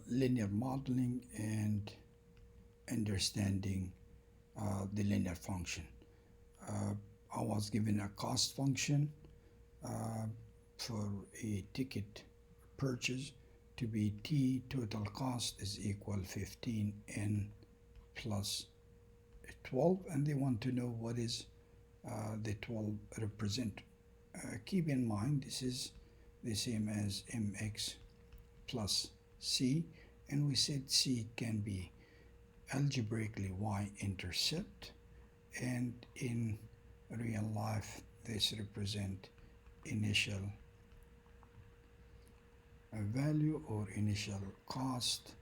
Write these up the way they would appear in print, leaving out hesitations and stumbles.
linear modeling and understanding the linear function. I was given a cost function for a ticket purchase to be T total cost is equal 15N plus 12, and they want to know what is the 12 represent. Keep in mind this is the same as mx plus c, and we said c can be algebraically y-intercept, and in real life this represent initial value or initial cost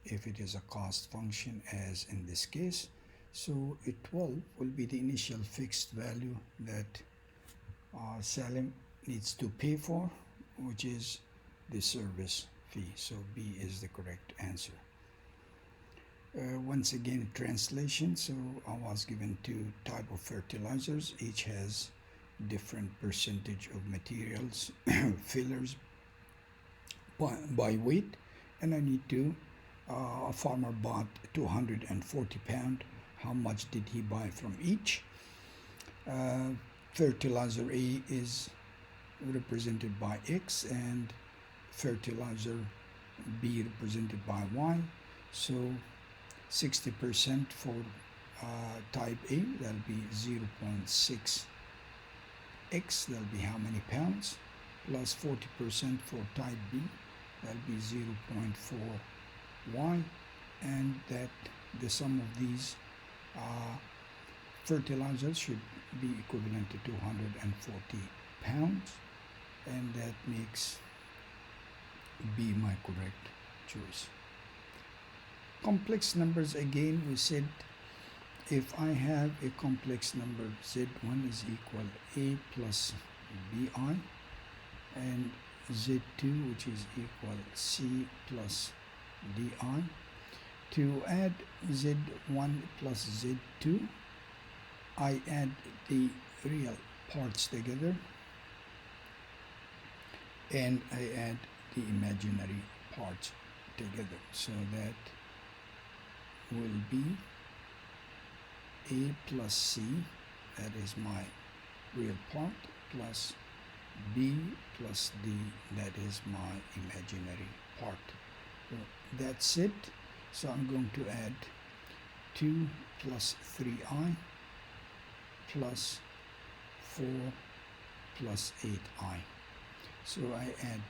if it is a cost function, as in this case. So a 12 will be the initial fixed value that Salim needs to pay for, which is the service fee. So B is the correct answer. Once again, translation. So I was given two type of fertilizers. Each has different percentage of materials, fillers by weight, and I need to, a farmer bought 240 pounds. How much did he buy from each? Fertilizer A is represented by X and fertilizer B represented by Y. So 60% for type A, that'll be 0.6 X, that'll be how many pounds, plus 40% for type B, that'll be 0.4 Y, and that the sum of these fertilizers should be equivalent to 240 pounds, and that makes B my correct choice. Complex numbers, again we said if I have a complex number z1 is equal a plus bi, and z2 which is equal c plus di, to add z1 plus z2 I add the real parts together and I add the imaginary parts together, so that will be a plus c, that is my real part, plus b plus d, that is my imaginary part. So that's it. So I'm going to add 2 plus 3i plus 4 plus 8i. So I add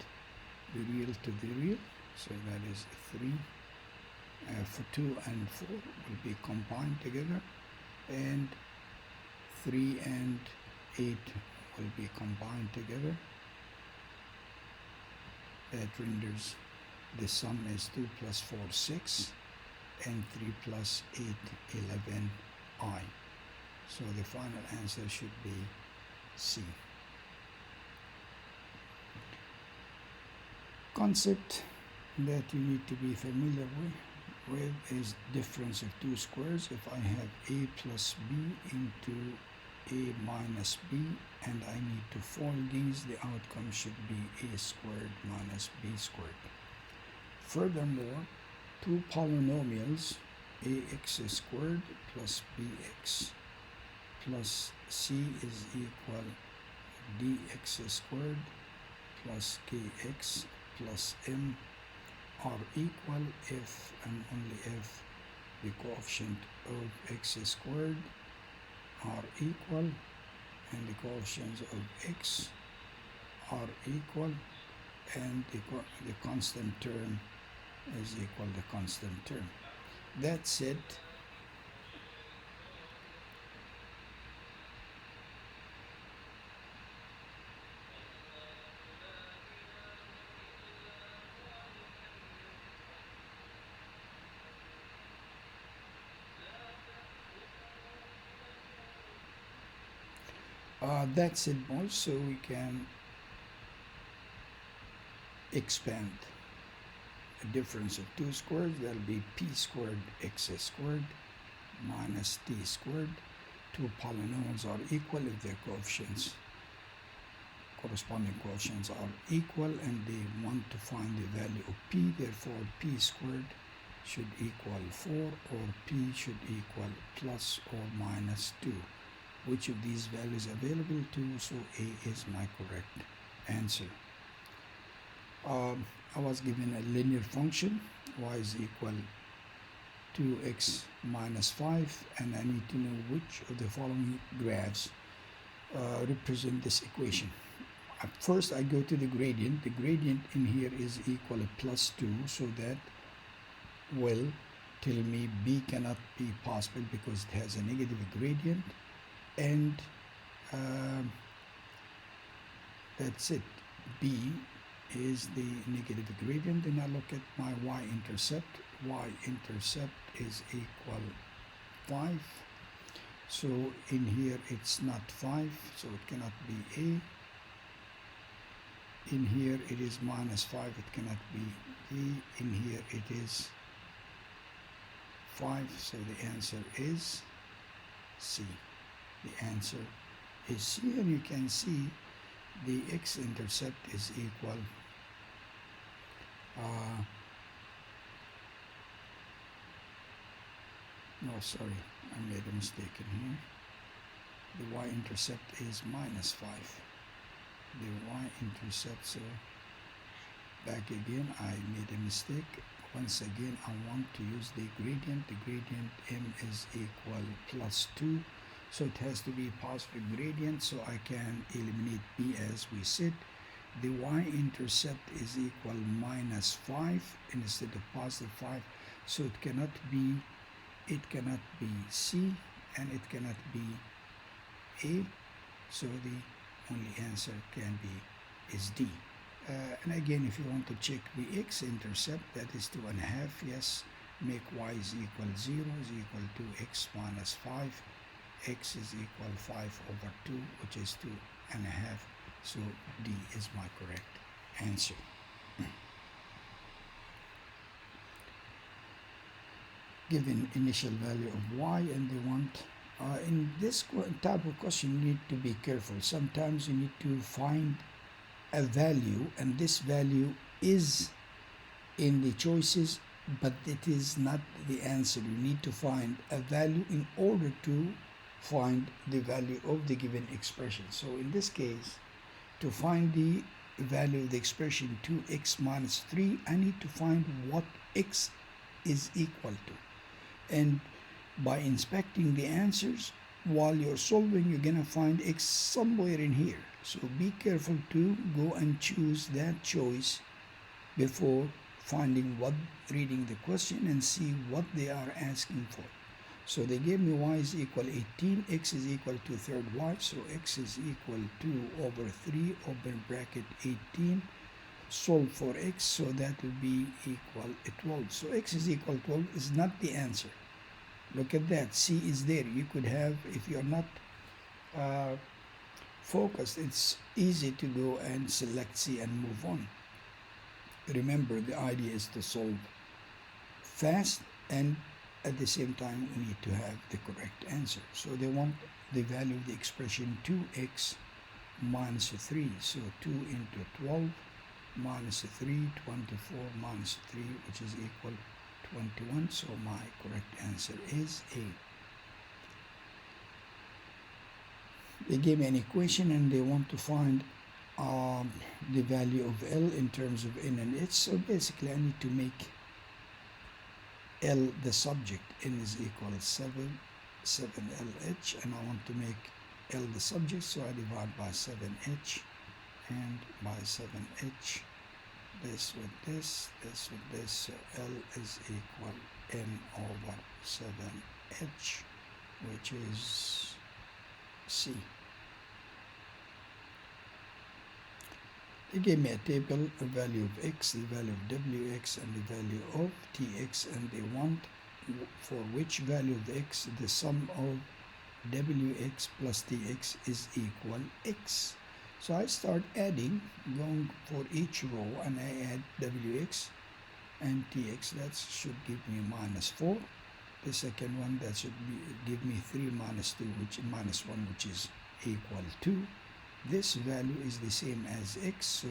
the real to the real, so that is 3. For 2 and 4 will be combined together, and 3 and 8 will be combined together. That renders the sum is 2 plus 4, 6, and 3 plus 8, 11i. So the final answer should be C. Concept that you need to be familiar with is difference of two squares. If I have a plus b into a minus b and I need to fold these, the outcome should be a squared minus b squared. Furthermore, two polynomials, ax squared plus bx plus c is equal dx squared plus kx plus m are equal if and only if the coefficient of x squared are equal and the coefficients of x are equal, and the constant term is equal to constant term. That's it. That's it, boys. So we can expand the difference of two squares. That'll be p squared x squared minus t squared. Two polynomials are equal if their coefficients corresponding quotients are equal, and they want to find the value of p. Therefore, p squared should equal 4, or p should equal plus or minus 2. Which of these values available to? So A is my correct answer. I was given a linear function, y is equal 2x minus 5, and I need to know which of the following graphs represent this equation. First, I go to the gradient. The gradient in here is equal to plus 2, so that will tell me b cannot be possible because it has a negative gradient, and that's it. B is the negative gradient. Then I look at my y-intercept. Y-intercept is equal 5. So in here it's not 5, so it cannot be A. In here it is minus 5, it cannot be B. In here it is 5, so the answer is C. The answer is C, and you can see the x-intercept is equal no, sorry, I made a mistake in here. The y-intercept is minus 5. The y-intercept, so back again, I made a mistake. Once again, I want to use the gradient. The gradient m is equal plus 2. So it has to be positive gradient, so I can eliminate b as we said. The y-intercept is equal minus 5 instead of positive 5. So it cannot be C, and it cannot be A. So the only answer can be is D. And again, if you want to check the x-intercept, that is 2.5. Yes, make y is equal 0 is equal to x minus 5. X is equal 5 over 2, which is 2.5. So D is my correct answer. Given initial value of y, and they want in this type of question, you need to be careful. Sometimes you need to find a value, and this value is in the choices, but it is not the answer. You need to find a value in order to find the value of the given expression. So in this case, to find the value of the expression 2x minus 3, I need to find what x is equal to. And by inspecting the answers while you're solving, you're going to find x somewhere in here. So be careful to go and choose that choice before reading the question and see what they are asking for. So they gave me y is equal 18, x is equal to third y, so x is equal to over 3, open bracket 18, solve for x, so that will be equal 12. So x is equal to 12 is not the answer. Look at that, C is there. You could have, if you're not focused, it's easy to go and select C and move on. Remember, the idea is to solve fast, and at the same time we need to have the correct answer. So they want the value of the expression 2x minus 3. So 2 into 12 minus 3, 24 minus 3, which is equal 21. So my correct answer is A. They gave me an equation and they want to find the value of L in terms of N and H. So basically I need to make L the subject. N is equal to 7LH, and I want to make L the subject, so I divide by 7H and by 7H, this with this, this with this, so L is equal N over 7H, which is C. They gave me a table, a value of x, the value of wx, and the value of tx, and they want for which value of x the sum of wx plus tx is equal x. So I start adding, going for each row, and I add wx and tx. That should give me minus 4. The second one, that should give me 3 minus 2, which minus 1, which is equal to. This value is the same as x, so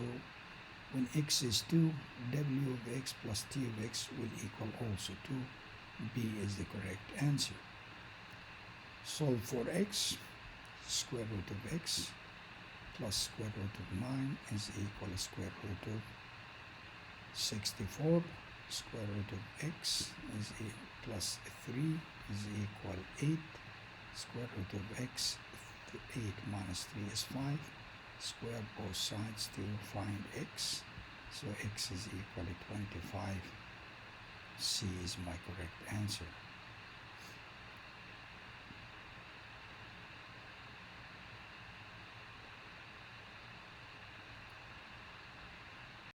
when x is 2, w of x plus t of x will equal also 2. B is the correct answer. Solve for x. Square root of x plus square root of 9 is equal to square root of 64. Square root of x is plus 3 is equal 8. Square root of x, 8 minus 3 is 5. Square both sides to find x. So x is equal to 25. C is my correct answer.